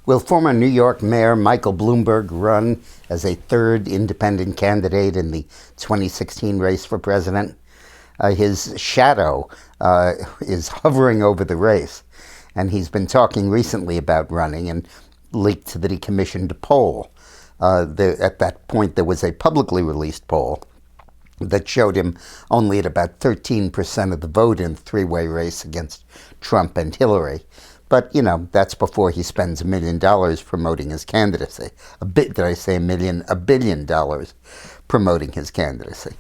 Will former New York Mayor Michael Bloomberg run as a third independent candidate in the 2016 race for president? His shadow is hovering over the race, and he's been talking recently about running and leaked that he commissioned a poll. At that point, there was a publicly released poll that showed him only at about 13% of the vote in the three-way race against Trump and Hillary. But, that's before he spends $1 million promoting his candidacy. Did I say $1 million? $1 billion promoting his candidacy.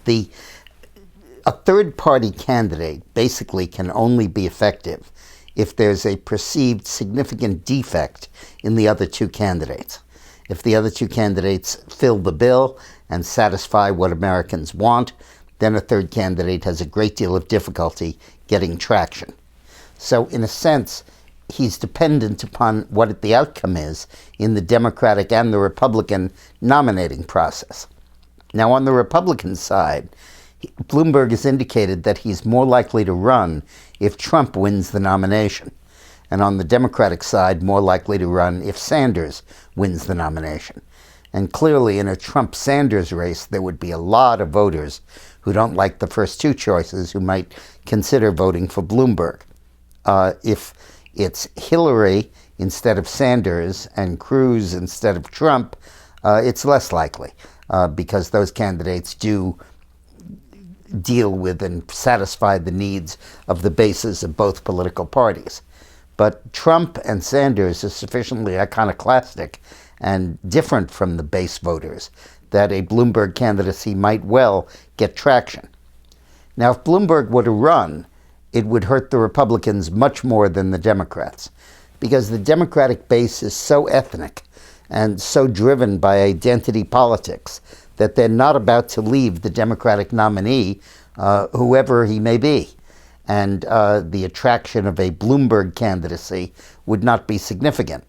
A third-party candidate basically can only be effective if there's a perceived significant defect in the other two candidates. If the other two candidates fill the bill and satisfy what Americans want, then a third candidate has a great deal of difficulty getting traction. So, in a sense, he's dependent upon what the outcome is in the Democratic and the Republican nominating process. Now, on the Republican side, Bloomberg has indicated that he's more likely to run if Trump wins the nomination. And on the Democratic side, more likely to run if Sanders wins the nomination. And clearly, in a Trump-Sanders race, there would be a lot of voters who don't like the first two choices who might consider voting for Bloomberg. If it's Hillary instead of Sanders and Cruz instead of Trump, it's less likely because those candidates do deal with and satisfy the needs of the bases of both political parties. But Trump and Sanders are sufficiently iconoclastic and different from the base voters that a Bloomberg candidacy might well get traction. Now, if Bloomberg were to run, it would hurt the Republicans much more than the Democrats, because the Democratic base is so ethnic and so driven by identity politics that they're not about to leave the Democratic nominee, whoever he may be. And the attraction of a Bloomberg candidacy would not be significant.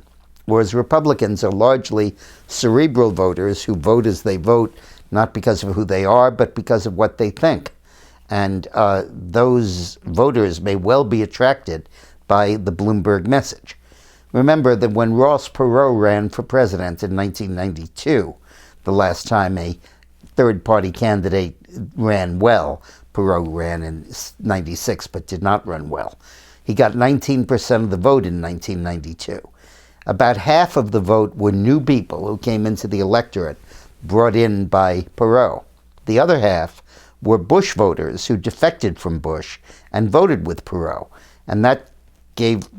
Whereas Republicans are largely cerebral voters who vote as they vote, not because of who they are, but because of what they think. And those voters may well be attracted by the Bloomberg message. Remember that when Ross Perot ran for president in 1992, the last time a third-party candidate ran well, Perot ran in 96 but did not run well. He got 19% of the vote in 1992. About half of the vote were new people who came into the electorate brought in by Perot. The other half were Bush voters who defected from Bush and voted with Perot. And that gave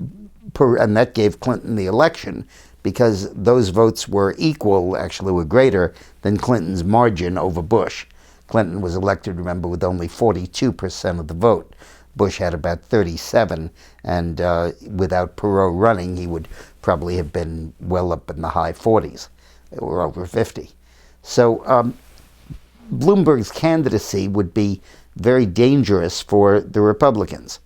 Clinton the election because those votes were equal, actually were greater than Clinton's margin over Bush. Clinton was elected, remember, with only 42% of the vote. Bush had about 37, and without Perot running, he would probably have been well up in the high 40s, or over 50. So Bloomberg's candidacy would be very dangerous for the Republicans.